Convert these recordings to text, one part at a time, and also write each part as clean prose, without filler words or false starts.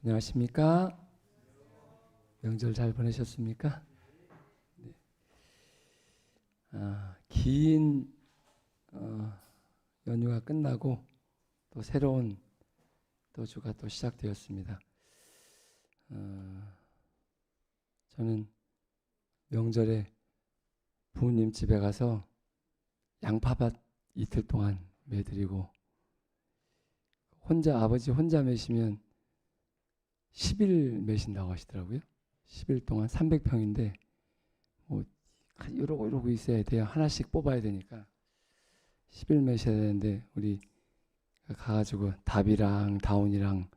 안녕하십니까? 명절 잘 보내셨습니까? 네. 긴 연휴가 끝나고 또 새로운 또 주가 또 시작되었습니다. 저는 명절에 부모님 집에 가서 양파밭 이틀 동안 매드리고, 아버지 혼자 매시면 10일 매신다고 하시더라고요. 10일 동안 300평인데 뭐 이러고 있어야 돼요. 하나씩 뽑아야 되니까 10일 매셔야 되는데, 우리 가가지고 답이랑 다운이랑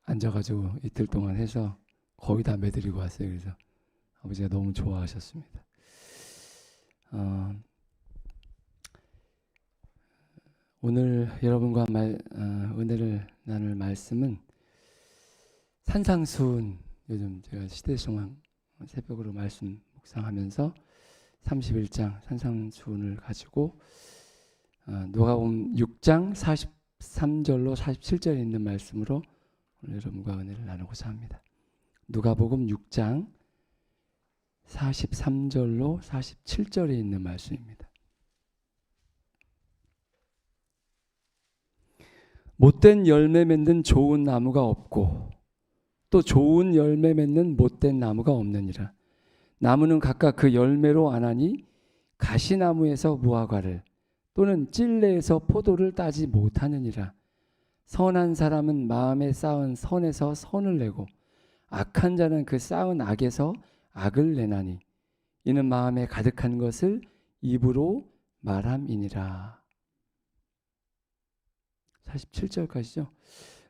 앉아가지고 이틀 동안 해서 거의 다 매드리고 왔어요. 그래서 아버지가 너무 좋아하셨습니다. 오늘 여러분과 은혜를 나눌 말씀은 산상수훈, 요즘 제가 시대성황 새벽으로 말씀 묵상하면서 31장 산상수훈을 가지고 누가복음 6장 43절로 47절에 있는 말씀으로 오늘 여러분과 은혜를 나누고자 합니다. 누가복음 6장 43절로 47절에 있는 말씀입니다. 못된 열매 맺는 좋은 나무가 없고 또 좋은 열매 맺는 못된 나무가 없느니라. 나무는 각각 그 열매로 아나니 가시나무에서 무화과를 또는 찔레에서 포도를 따지 못하느니라. 선한 사람은 마음에 쌓은 선에서 선을 내고 악한 자는 그 쌓은 악에서 악을 내나니 이는 마음에 가득한 것을 입으로 말함이니라. 47절까지죠.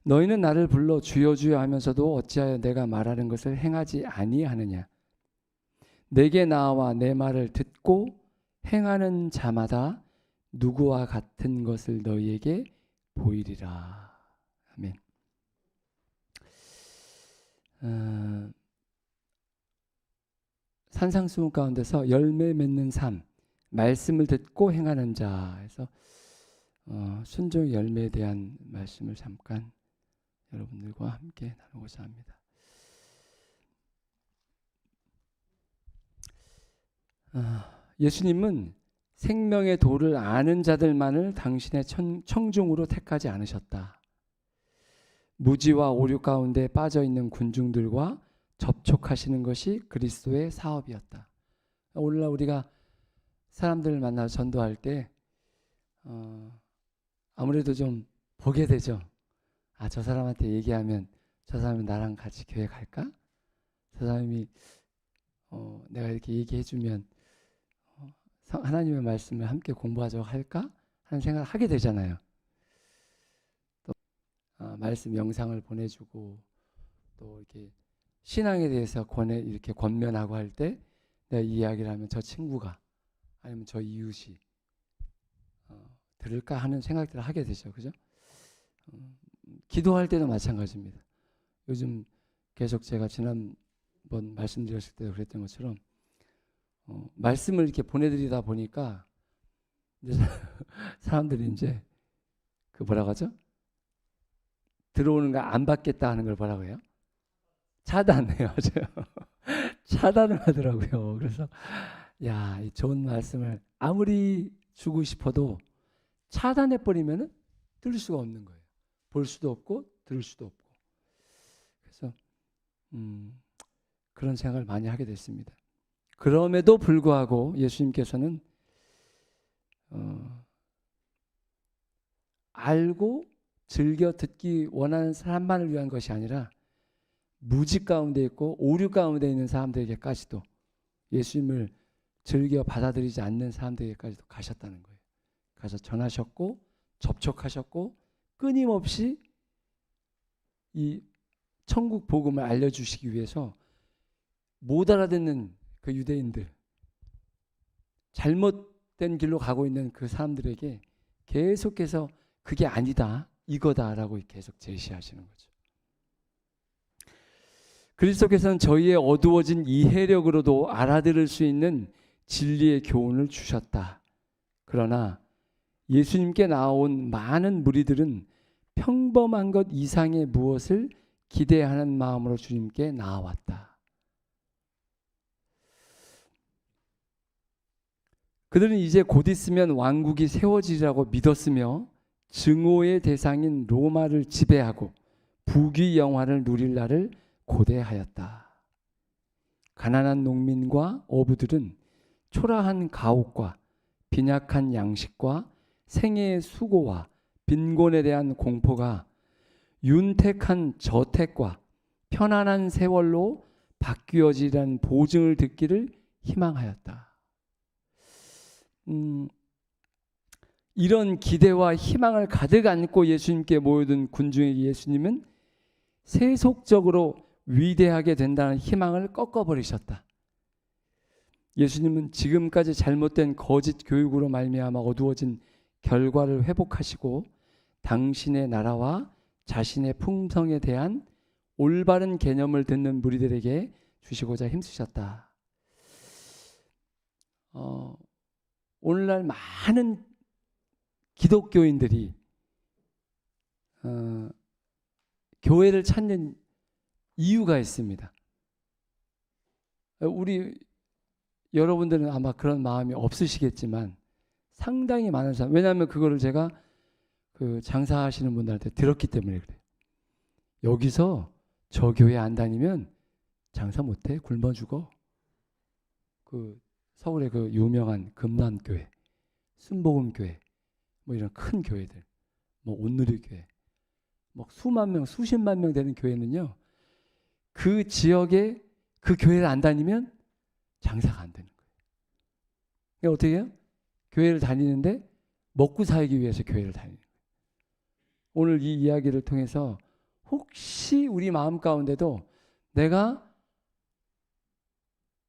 너희는 나를 불러 주여 주여 하면서도 어찌하여 내가 말하는 것을 행하지 아니하느냐. 내게 나와 내 말을 듣고 행하는 자마다 누구와 같은 것을 너희에게 보이리라. 아멘. 산상수훈 가운데서 열매 맺는 삶, 말씀을 듣고 행하는 자에서 순종의 열매에 대한 말씀을 잠깐 여러분들과 함께 나누고자 합니다. 예수님은 생명의 도를 아는 자들만을 당신의 청중으로 택하지 않으셨다. 무지와 오류 가운데 빠져있는 군중들과 접촉하시는 것이 그리스도의 사업이었다. 오늘날 우리가 사람들을 만나 전도할 때 아무래도 좀 보게 되죠. 저 사람한테 얘기하면 저 사람이 나랑 같이 교회 갈까? 저 사람이 내가 이렇게 얘기해주면 하나님의 말씀을 함께 공부하자고 할까? 하는 생각을 하게 되잖아요. 또 말씀 영상을 보내주고 또 이렇게 신앙에 대해서 이렇게 권면하고 할 때 내가 이 이야기를 하면 저 친구가 아니면 저 이웃이 들을까 하는 생각들을 하게 되죠. 그죠? 기도할 때도 마찬가지입니다. 요즘 계속 제가 지난번 말씀드렸을 때도 그랬던 것처럼 말씀을 이렇게 보내드리다 보니까 이제 사람들이 이제 그 뭐라고 하죠? 들어오는 거 안 받겠다 하는 걸 뭐라고 해요? 차단해요. 차단을 하더라고요. 그래서 이 좋은 말씀을 아무리 주고 싶어도 차단해버리면 들을 수가 없는 거예요. 볼 수도 없고 들을 수도 없고. 그래서 그런 생각을 많이 하게 됐습니다. 그럼에도 불구하고 예수님께서는 알고 즐겨 듣기 원하는 사람만을 위한 것이 아니라 무지 가운데 있고 오류 가운데 있는 사람들에게까지도, 예수님을 즐겨 받아들이지 않는 사람들에게까지도 가셨다는 거예요. 가서 전하셨고 접촉하셨고 끊임없이 이 천국 복음을 알려주시기 위해서 못 알아듣는 그 유대인들, 잘못된 길로 가고 있는 그 사람들에게 계속해서 그게 아니다, 이거다라고 계속 제시하시는 거죠. 그리스도께서는 저희의 어두워진 이해력으로도 알아들을 수 있는 진리의 교훈을 주셨다. 그러나 예수님께 나온 많은 무리들은 평범한 것 이상의 무엇을 기대하는 마음으로 주님께 나아왔다. 그들은 이제 곧 있으면 왕국이 세워지리라고 믿었으며 증오의 대상인 로마를 지배하고 부귀 영화를 누릴 날을 고대하였다. 가난한 농민과 어부들은 초라한 가옥과 빈약한 양식과 생애의 수고와 빈곤에 대한 공포가 윤택한 저택과 편안한 세월로 바뀌어지라는 보증을 듣기를 희망하였다. 이런 기대와 희망을 가득 안고 예수님께 모여든 군중에게 예수님은 세속적으로 위대하게 된다는 희망을 꺾어버리셨다. 예수님은 지금까지 잘못된 거짓 교육으로 말미암아 어두워진 결과를 회복하시고 당신의 나라와 자신의 풍성에 대한 올바른 개념을 듣는 무리들에게 주시고자 힘쓰셨다. 오늘날 많은 기독교인들이 교회를 찾는 이유가 있습니다. 우리 여러분들은 아마 그런 마음이 없으시겠지만 상당히 많은 사람, 왜냐하면 그거를 제가 그 장사하시는 분들한테 들었기 때문에 그래요. 여기서 저 교회 안 다니면 장사 못해, 굶어 죽어. 그 서울의 그 유명한 금남교회, 순복음교회, 뭐 이런 큰 교회들, 뭐 온누리교회, 뭐 수만 명, 수십만 명 되는 교회는요, 그 지역에 그 교회를 안 다니면 장사가 안 되는 거예요. 그러니까 어떻게 해요? 교회를 다니는데 먹고 살기 위해서 교회를 다니는 거예요. 오늘 이 이야기를 통해서 혹시 우리 마음 가운데도 내가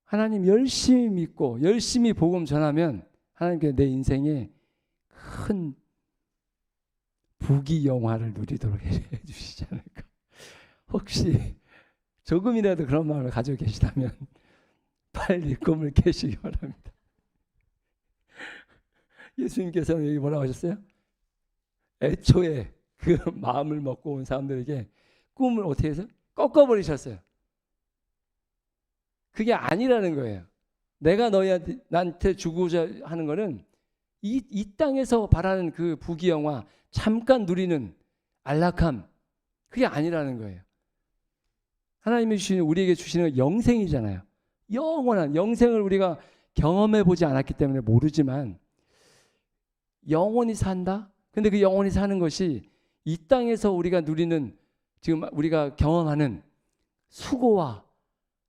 하나님 열심히 믿고 열심히 복음 전하면 하나님께서 내 인생에 큰 부귀 영화를 누리도록 해주시지 않을까. 혹시 조금이라도 그런 마음을 가지고 계시다면 빨리 꿈을 깨시기 바랍니다. 예수님께서는 여기 뭐라고 하셨어요? 애초에 그 마음을 먹고 온 사람들에게 꿈을 어떻게 해서 꺾어버리셨어요. 그게 아니라는 거예요. 내가 나한테 주고자 하는 거는 이 땅에서 바라는 그 부귀영화, 잠깐 누리는 안락함, 그게 아니라는 거예요. 하나님이 우리에게 주시는 영생이잖아요. 영원한 영생을 우리가 경험해 보지 않았기 때문에 모르지만 영원히 산다? 근데 그 영원히 사는 것이 이 땅에서 우리가 누리는, 지금 우리가 경험하는 수고와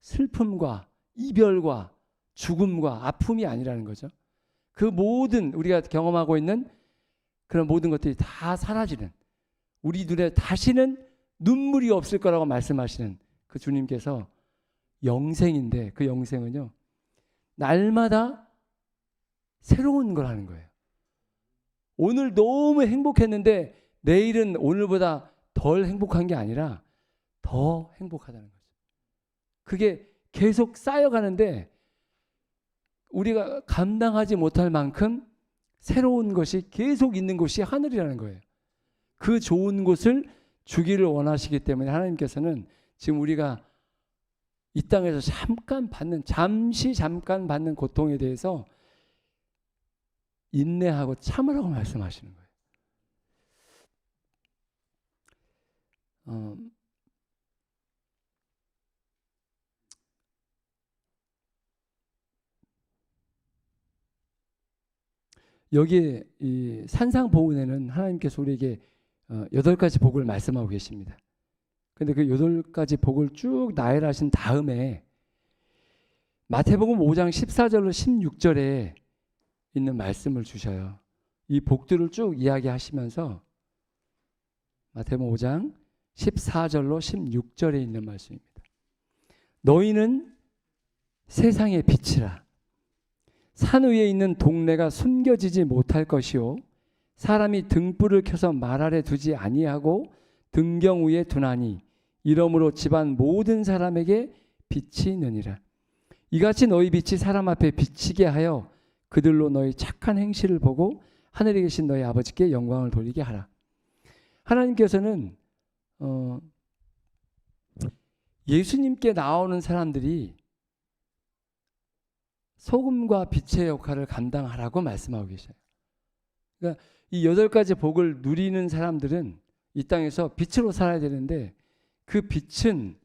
슬픔과 이별과 죽음과 아픔이 아니라는 거죠. 그 모든 우리가 경험하고 있는 그런 모든 것들이 다 사라지는, 우리 눈에 다시는 눈물이 없을 거라고 말씀하시는 그 주님께서 영생인데, 그 영생은요 날마다 새로운 거라는 거예요. 오늘 너무 행복했는데 내일은 오늘보다 덜 행복한 게 아니라 더 행복하다는 거죠. 그게 계속 쌓여가는데 우리가 감당하지 못할 만큼 새로운 것이 계속 있는 곳이 하늘이라는 거예요. 그 좋은 곳을 주기를 원하시기 때문에 하나님께서는 지금 우리가 이 땅에서 잠깐 받는 고통에 대해서 인내하고 참으라고 말씀하시는 거예요. 여기에 이 산상보훈에는 하나님께서 우리에게 8가지 복을 말씀하고 계십니다. 근데 그 8가지 복을 쭉 나열하신 다음에 마태복음 5장 14절로 16절에 있는 말씀을 주셔요. 이 복들을 쭉 이야기하시면서 마태복음 5장 14절로 16절에 있는 말씀입니다. 너희는 세상의 빛이라. 산 위에 있는 동네가 숨겨지지 못할 것이요 사람이 등불을 켜서 말 아래 두지 아니하고 등경 위에 두나니 이러므로 집안 모든 사람에게 빛이 있느니라. 이같이 너희 빛이 사람 앞에 비치게 하여 그들로 너희 착한 행실을 보고 하늘에 계신 너희 아버지께 영광을 돌리게 하라. 하나님께서는 예수님께 나오는 사람들이 소금과 빛의 역할을 감당하라고 말씀하고 계셔요. 그러니까 이 8가지 복을 누리는 사람들은 이 땅에서 빛으로 살아야 되는데, 그 빛은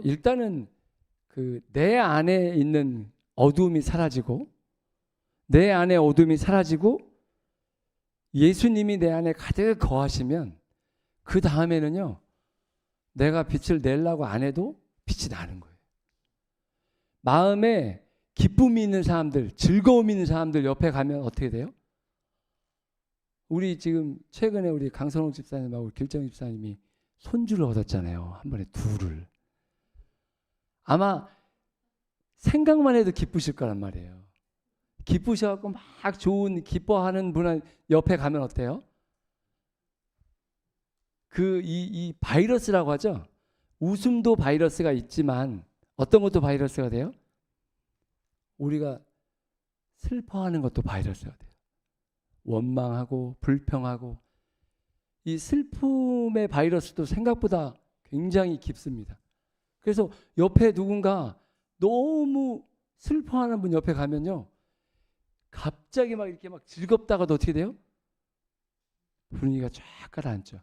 일단은 그 내 안에 있는 어두움이 사라지고, 내 안에 어둠이 사라지고 예수님이 내 안에 가득 거하시면, 그 다음에는요, 내가 빛을 내려고 안 해도 빛이 나는 거예요. 마음에 기쁨이 있는 사람들, 즐거움이 있는 사람들 옆에 가면 어떻게 돼요? 우리 지금 최근에 우리 강선홍 집사님하고 길정 집사님이 손주를 얻었잖아요. 한 번에 둘을. 아마 생각만 해도 기쁘실 거란 말이에요. 기쁘셔갖고 막 좋은 기뻐하는 분 옆에 가면 어때요? 이 바이러스라고 하죠. 웃음도 바이러스가 있지만 어떤 것도 바이러스가 돼요? 우리가 슬퍼하는 것도 바이러스가 돼요. 원망하고 불평하고, 이 슬픔의 바이러스도 생각보다 굉장히 깊습니다. 그래서 옆에 누군가 너무 슬퍼하는 분 옆에 가면요, 갑자기 막 이렇게 막 즐겁다가도 어떻게 돼요? 분위기가 쫙 가라앉죠.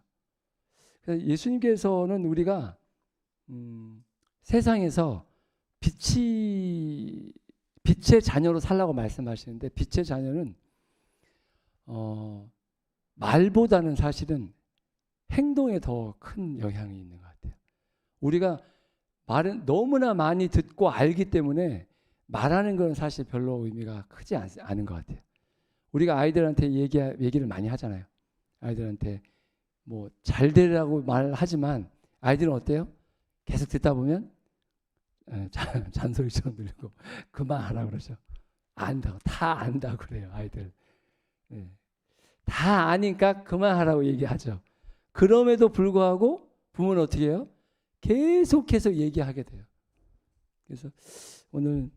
그래서 예수님께서는 우리가 세상에서 빛의 자녀로 살라고 말씀하시는데, 빛의 자녀는 말보다는 사실은 행동에 더 큰 영향이 있는 것 같아요. 우리가 말은 너무나 많이 듣고 알기 때문에 말하는 건 사실 별로 의미가 크지 않은 것 같아요. 우리가 아이들한테 얘기를 많이 하잖아요. 아이들한테 뭐 잘 되라고 말하지만 아이들은 어때요? 계속 듣다 보면 잔소리처럼 들리고 그만하라고 그러죠. 안다고, 다 안다고 그래요, 아이들. 네. 다 아니까 그만하라고 얘기하죠. 그럼에도 불구하고 부모는 어떻게 해요? 계속해서 얘기하게 돼요. 그래서 오늘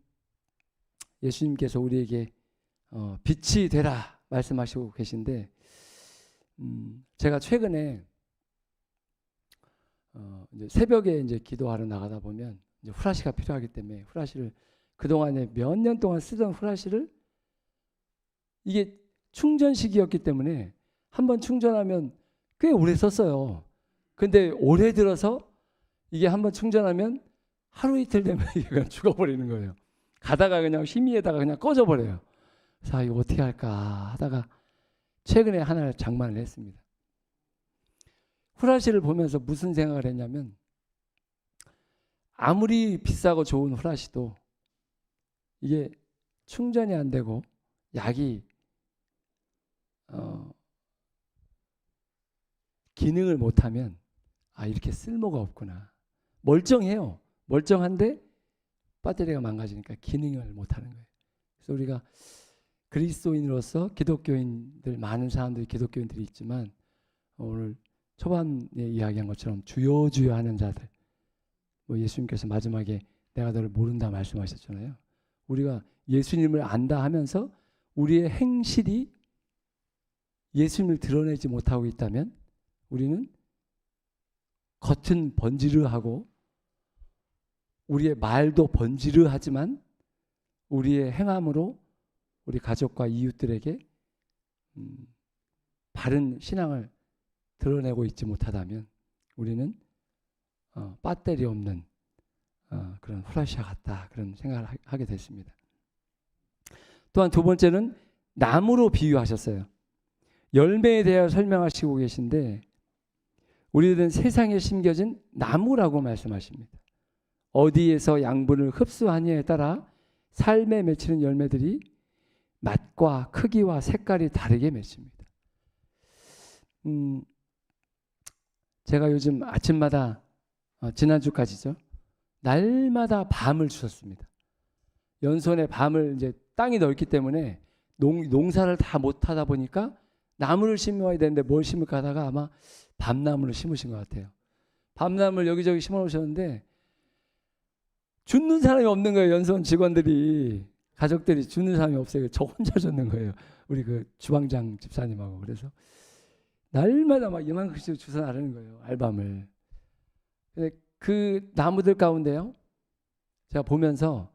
예수님께서 우리에게 빛이 되라 말씀하시고 계신데, 제가 최근에 이제 새벽에 이제 기도하러 나가다 보면 이제 후라시가 필요하기 때문에 후라시를 그동안에 몇 년 동안 쓰던 후라시를, 이게 충전식이었기 때문에 한번 충전하면 꽤 오래 썼어요. 근데 올해 들어서 이게 한번 충전하면 하루 이틀 되면 이게 그냥 죽어버리는 거예요. 가다가 그냥 희미에다가 그냥 꺼져버려요. 그래서 이거 어떻게 할까 하다가 최근에 하나를 장만을 했습니다. 후라시를 보면서 무슨 생각을 했냐면, 아무리 비싸고 좋은 후라시도 이게 충전이 안 되고 약이 기능을 못하면 이렇게 쓸모가 없구나. 멀쩡해요. 멀쩡한데 배터리가 망가지니까 기능을 못하는 거예요. 그래서 우리가 그리스도인으로서 기독교인들, 많은 사람들이 기독교인들이 있지만, 오늘 초반에 이야기한 것처럼 주여 주여 하는 자들, 뭐 예수님께서 마지막에 내가 너를 모른다 말씀하셨잖아요. 우리가 예수님을 안다 하면서 우리의 행실이 예수님을 드러내지 못하고 있다면, 우리는 겉은 번지르하고 우리의 말도 번지르하지만 우리의 행함으로 우리 가족과 이웃들에게 바른 신앙을 드러내고 있지 못하다면, 우리는 배터리 없는 그런 후라시와 같다, 그런 생각을 하게 됐습니다. 또한 두 번째는 나무로 비유하셨어요. 열매에 대하여 설명하시고 계신데, 우리들은 세상에 심겨진 나무라고 말씀하십니다. 어디에서 양분을 흡수하느냐에 따라 삶에 맺히는 열매들이 맛과 크기와 색깔이 다르게 맺힙니다. 제가 요즘 아침마다 지난주까지죠, 날마다 밤을 주셨습니다. 연손에 밤을, 이제 땅이 넓기 때문에 농사를 다 못하다 보니까 나무를 심어야 되는데 뭘 심을까 하다가 아마 밤나무를 심으신 것 같아요. 밤나무를 여기저기 심어 놓으셨는데 줍는 사람이 없는 거예요. 연수원 직원들이, 가족들이 주는 사람이 없어요. 저 혼자 줬는 거예요. 우리 그 주방장 집사님하고. 그래서 날마다 막 이만큼씩 주워 나르는 거예요, 알밤을. 근데 그 나무들 가운데요, 제가 보면서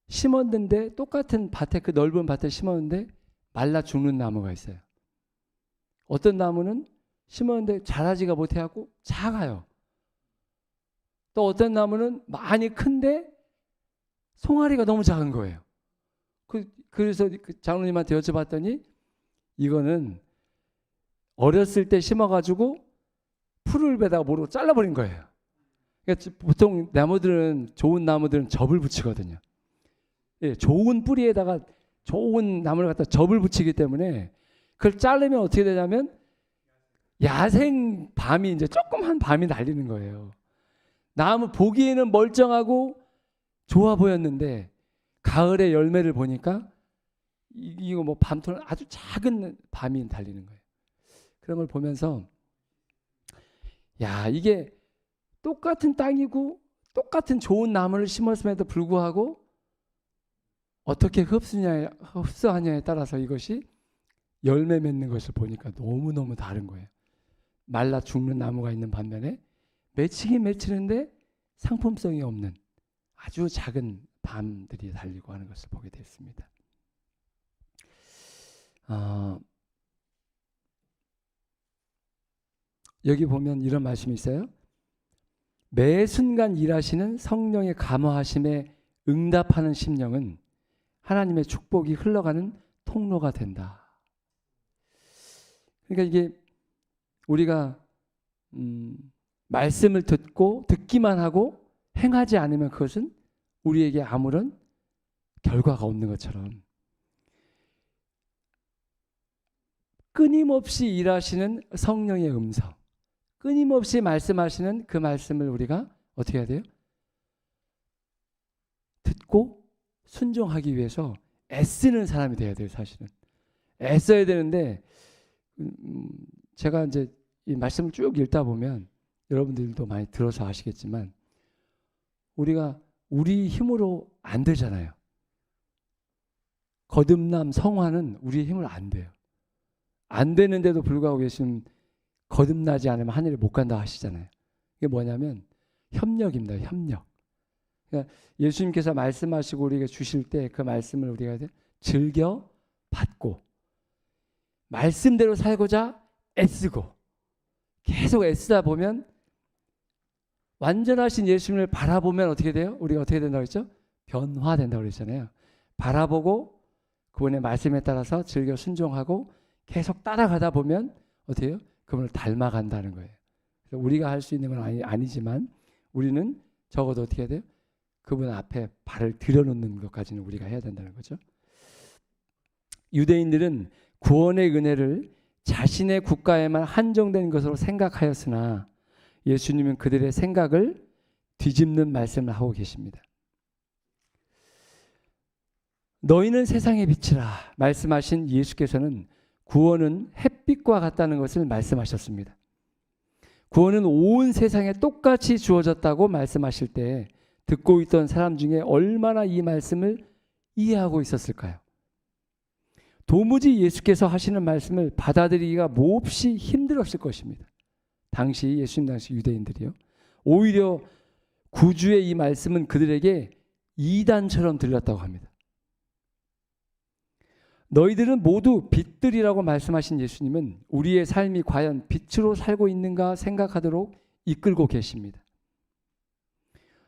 심었는데 똑같은 밭에, 그 넓은 밭에 심었는데 말라 죽는 나무가 있어요. 어떤 나무는 심었는데 자라지가 못해갖고 작아요. 또 어떤 나무는 많이 큰데 송아리가 너무 작은 거예요. 그래서 그 장로님한테 여쭤봤더니 이거는 어렸을 때 심어가지고 풀을 베다가 모르고 잘라버린 거예요. 그러니까 보통 나무들은, 좋은 나무들은 접을 붙이거든요. 예, 좋은 뿌리에다가 좋은 나무를 갖다 접을 붙이기 때문에 그걸 자르면 어떻게 되냐면 야생 밤이, 이제 조그만 밤이 날리는 거예요. 나무 보기에는 멀쩡하고 좋아 보였는데 가을에 열매를 보니까 이거 뭐 밤토는 아주 작은 밤이 달리는 거예요. 그런 걸 보면서 야, 이게 똑같은 땅이고 똑같은 좋은 나무를 심었음에도 불구하고 어떻게 흡수하냐에 따라서 이것이 열매 맺는 것을 보니까 너무너무 다른 거예요. 말라 죽는 나무가 있는 반면에 맺히긴 맺히는데 상품성이 없는 아주 작은 밤들이 달리고 하는 것을 보게 됐습니다. 여기 보면 이런 말씀이 있어요. 매 순간 일하시는 성령의 감화하심에 응답하는 심령은 하나님의 축복이 흘러가는 통로가 된다. 그러니까 이게 우리가 말씀을 듣기만 하고 행하지 않으면 그것은 우리에게 아무런 결과가 없는 것처럼 끊임없이 일하시는 성령의 음성, 끊임없이 말씀하시는 그 말씀을 우리가 어떻게 해야 돼요? 듣고 순종하기 위해서 애쓰는 사람이 돼야 돼요. 사실은 애써야 되는데 제가 이제 이 말씀을 쭉 읽다 보면 여러분들도 많이 들어서 아시겠지만 우리가 우리 힘으로 안 되잖아요. 거듭남 성화는 우리의 힘으로 안 돼요. 안 되는데도 불구하고 예수님 거듭나지 않으면 하늘에 못 간다 하시잖아요. 이게 뭐냐면 협력입니다. 협력. 그러니까 예수님께서 말씀하시고 우리에게 주실 때 그 말씀을 우리가 즐겨 받고 말씀대로 살고자 애쓰고 계속 애쓰다 보면 완전하신 예수님을 바라보면 어떻게 돼요? 우리가 어떻게 된다고 했죠? 변화된다고 그랬잖아요. 바라보고 그분의 말씀에 따라서 즐겨 순종하고 계속 따라가다 보면 어떻게 해요? 그분을 닮아간다는 거예요. 그래서 우리가 할 수 있는 건 아니지만 우리는 적어도 어떻게 해야 돼요? 그분 앞에 발을 들여놓는 것까지는 우리가 해야 된다는 거죠. 유대인들은 구원의 은혜를 자신의 국가에만 한정된 것으로 생각하였으나 예수님은 그들의 생각을 뒤집는 말씀을 하고 계십니다. 너희는 세상의 빛이라 말씀하신 예수께서는 구원은 햇빛과 같다는 것을 말씀하셨습니다. 구원은 온 세상에 똑같이 주어졌다고 말씀하실 때 듣고 있던 사람 중에 얼마나 이 말씀을 이해하고 있었을까요? 도무지 예수께서 하시는 말씀을 받아들이기가 몹시 힘들었을 것입니다. 예수님 당시 유대인들이요. 오히려 구주의 이 말씀은 그들에게 이단처럼 들렸다고 합니다. 너희들은 모두 빛들이라고 말씀하신 예수님은 우리의 삶이 과연 빛으로 살고 있는가 생각하도록 이끌고 계십니다.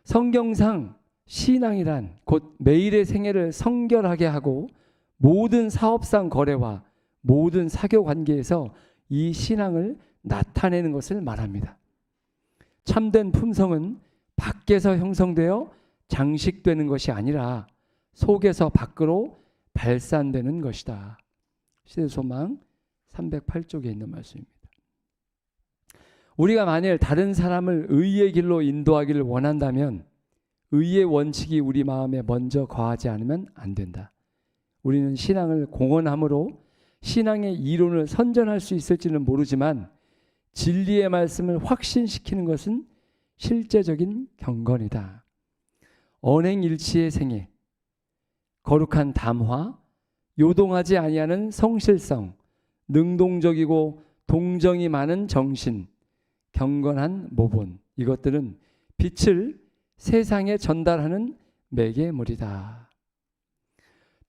성경상 신앙이란 곧 매일의 생애를 성결하게 하고 모든 사업상 거래와 모든 사교 관계에서 이 신앙을 나타내는 것을 말합니다. 참된 품성은 밖에서 형성되어 장식되는 것이 아니라 속에서 밖으로 발산되는 것이다. 시대소망 308쪽에 있는 말씀입니다. 우리가 만일 다른 사람을 의의 길로 인도하기를 원한다면 의의 원칙이 우리 마음에 먼저 거하지 않으면 안 된다. 우리는 신앙을 공언함으로 신앙의 이론을 선전할 수 있을지는 모르지만 진리의 말씀을 확신시키는 것은 실제적인 경건이다. 언행일치의 생애, 거룩한 담화, 요동하지 아니하는 성실성, 능동적이고 동정이 많은 정신, 경건한 모본, 이것들은 빛을 세상에 전달하는 매개물이다.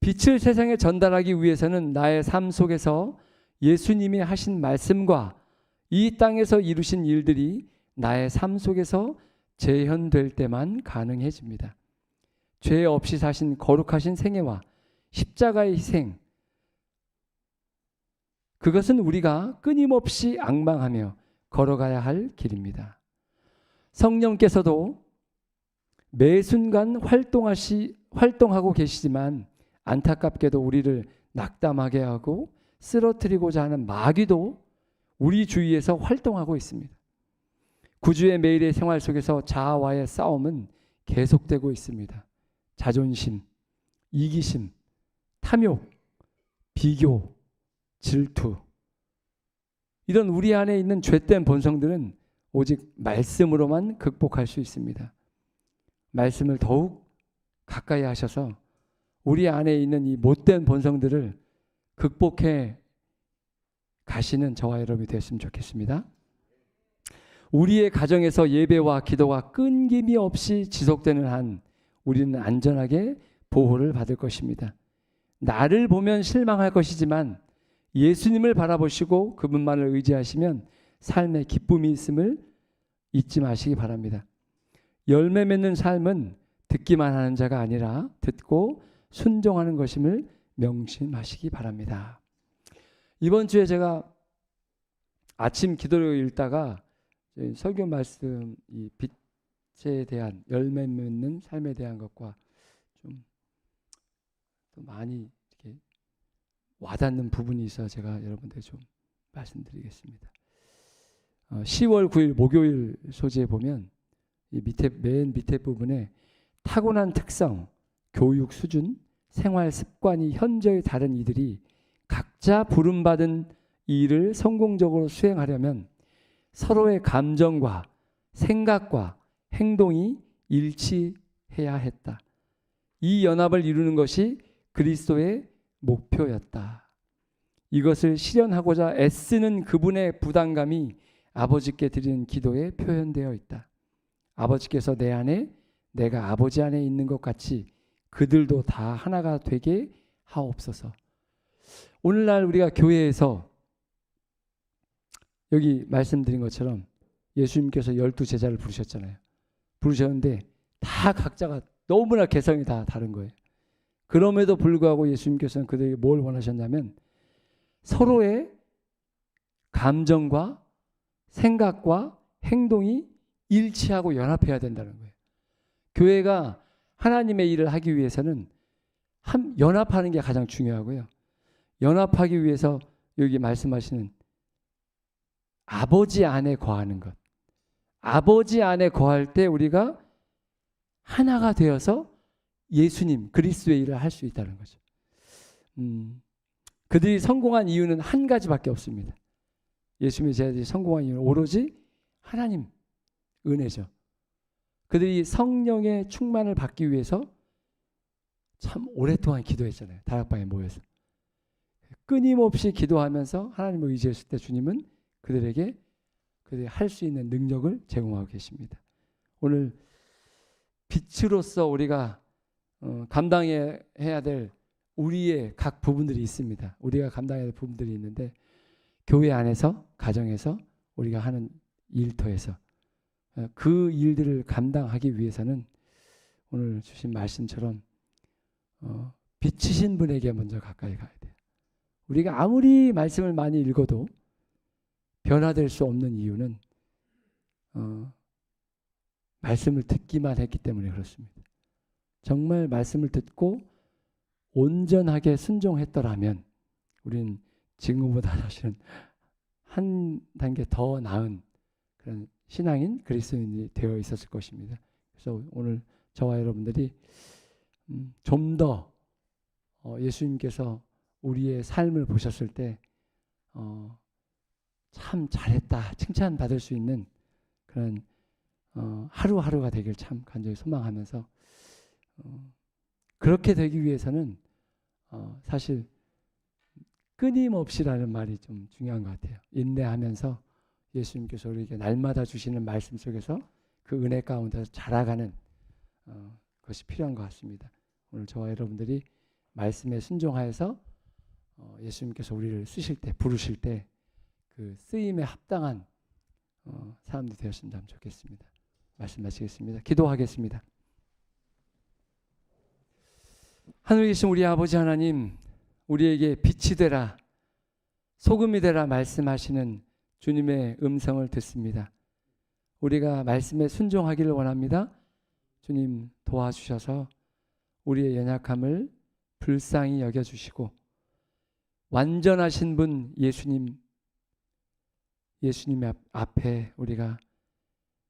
빛을 세상에 전달하기 위해서는 나의 삶 속에서 예수님이 하신 말씀과 이 땅에서 이루신 일들이 나의 삶 속에서 재현될 때만 가능해집니다. 죄 없이 사신 거룩하신 생애와 십자가의 희생, 그것은 우리가 끊임없이 앙망하며 걸어가야 할 길입니다. 성령께서도 매 순간 활동하고 계시지만 안타깝게도 우리를 낙담하게 하고 쓰러뜨리고자 하는 마귀도 우리 주위에서 활동하고 있습니다. 구주의 매일의 생활 속에서 자아와의 싸움은 계속되고 있습니다. 자존심, 이기심, 탐욕, 비교, 질투, 이런 우리 안에 있는 죄된 본성들은 오직 말씀으로만 극복할 수 있습니다. 말씀을 더욱 가까이 하셔서 우리 안에 있는 이 못된 본성들을 극복해 가시는 저와 여러분이 됐으면 좋겠습니다. 우리의 가정에서 예배와 기도가 끊김이 없이 지속되는 한 우리는 안전하게 보호를 받을 것입니다. 나를 보면 실망할 것이지만 예수님을 바라보시고 그분만을 의지하시면 삶에 기쁨이 있음을 잊지 마시기 바랍니다. 열매 맺는 삶은 듣기만 하는 자가 아니라 듣고 순종하는 것임을 명심하시기 바랍니다. 이번 주에 제가 아침 기도를 읽다가 설교 말씀, 이 빛에 대한, 열매 맺는 삶에 대한 것과 좀 많이 이렇게 와닿는 부분이 있어서 제가 여러분들 좀 말씀드리겠습니다. 10월 9일 목요일 소지에 보면 이 맨 밑에 부분에 타고난 특성, 교육 수준, 생활 습관이 현저히 다른 이들이 각자 부름받은 일을 성공적으로 수행하려면 서로의 감정과 생각과 행동이 일치해야 했다. 이 연합을 이루는 것이 그리스도의 목표였다. 이것을 실현하고자 애쓰는 그분의 부담감이 아버지께 드리는 기도에 표현되어 있다. 아버지께서 내 안에, 내가 아버지 안에 있는 것 같이 그들도 다 하나가 되게 하옵소서. 오늘날 우리가 교회에서 여기 말씀드린 것처럼 예수님께서 12제자를 부르셨잖아요. 부르셨는데 다 각자가 너무나 개성이 다 다른 거예요. 그럼에도 불구하고 예수님께서는 그들에게 뭘 원하셨냐면 서로의 감정과 생각과 행동이 일치하고 연합해야 된다는 거예요. 교회가 하나님의 일을 하기 위해서는 연합하는 게 가장 중요하고요. 연합하기 위해서 여기 말씀하시는 아버지 안에 거하는 것. 아버지 안에 거할 때 우리가 하나가 되어서 예수님, 그리스도의 일을 할 수 있다는 거죠. 그들이 성공한 이유는 한 가지밖에 없습니다. 예수님의 제자들이 성공한 이유는 오로지 하나님 은혜죠. 그들이 성령의 충만을 받기 위해서 참 오랫동안 기도했잖아요. 다락방에 모여서. 끊임없이 기도하면서 하나님을 의지했을 때 주님은 그들에게 그들이 할 수 있는 능력을 제공하고 계십니다. 오늘 빛으로서 우리가 감당해야 될 우리의 각 부분들이 있습니다. 우리가 감당해야 될 부분들이 있는데 교회 안에서, 가정에서, 우리가 하는 일터에서 그 일들을 감당하기 위해서는 오늘 주신 말씀처럼 빛이신 분에게 먼저 가까이 가야 돼요. 우리가 아무리 말씀을 많이 읽어도 변화될 수 없는 이유는 말씀을 듣기만 했기 때문에 그렇습니다. 정말 말씀을 듣고 온전하게 순종했더라면 우리는 지금보다 사실은 한 단계 더 나은 그런 신앙인 그리스도인이 되어 있었을 것입니다. 그래서 오늘 저와 여러분들이 좀 더 예수님께서 우리의 삶을 보셨을 때 참 잘했다 칭찬받을 수 있는 그런 하루하루가 되길 참 간절히 소망하면서 그렇게 되기 위해서는 사실 끊임없이라는 말이 좀 중요한 것 같아요. 인내하면서 예수님께서 우리에게 날마다 주시는 말씀 속에서 그 은혜 가운데서 자라가는 것이 필요한 것 같습니다. 오늘 저와 여러분들이 말씀에 순종하여서 예수님께서 우리를 쓰실 때, 부르실 때 그 쓰임에 합당한 사람들이 되었으면 좋겠습니다. 말씀 마치겠습니다. 기도하겠습니다. 하늘에 계신 우리 아버지 하나님, 우리에게 빛이 되라, 소금이 되라 말씀하시는 주님의 음성을 듣습니다. 우리가 말씀에 순종하기를 원합니다. 주님 도와주셔서 우리의 연약함을 불쌍히 여겨주시고 완전하신 분 예수님 앞에 우리가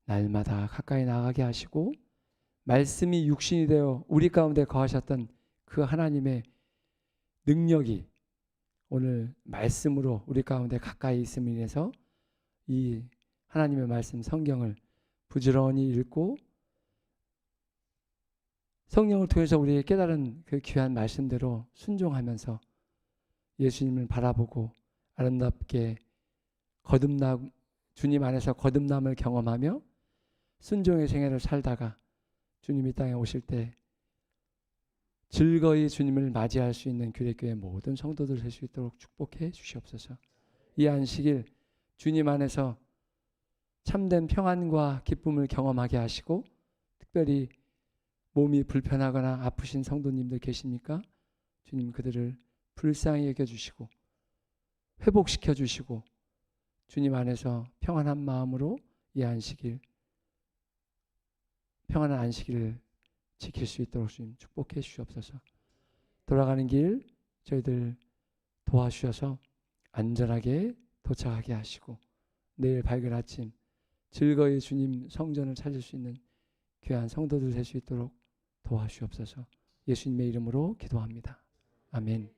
날마다 가까이 나가게 하시고 말씀이 육신이 되어 우리 가운데 거하셨던 그 하나님의 능력이 오늘 말씀으로 우리 가운데 가까이 있음을 인해서 이 하나님의 말씀 성경을 부지런히 읽고 성령을 통해서 우리에게 깨달은 그 귀한 말씀대로 순종하면서 예수님을 바라보고 아름답게 주님 안에서 거듭남을 경험하며 순종의 생애를 살다가 주님이 땅에 오실 때 즐거이 주님을 맞이할 수 있는 규례교회 모든 성도들 될 수 있도록 축복해 주시옵소서. 이 안식일 주님 안에서 참된 평안과 기쁨을 경험하게 하시고 특별히 몸이 불편하거나 아프신 성도님들 계십니까? 주님 그들을 불쌍히 여겨주시고 회복시켜 주시고 주님 안에서 평안한 마음으로 이 안식일 평안한 안식일을 지킬 수 있도록 주님 축복해 주시옵소서. 돌아가는 길 저희들 도와주셔서 안전하게 도착하게 하시고 내일 밝은 아침 즐거이 주님 성전을 찾을 수 있는 귀한 성도들 될 수 있도록 도와주시옵소서. 예수님의 이름으로 기도합니다. 아멘.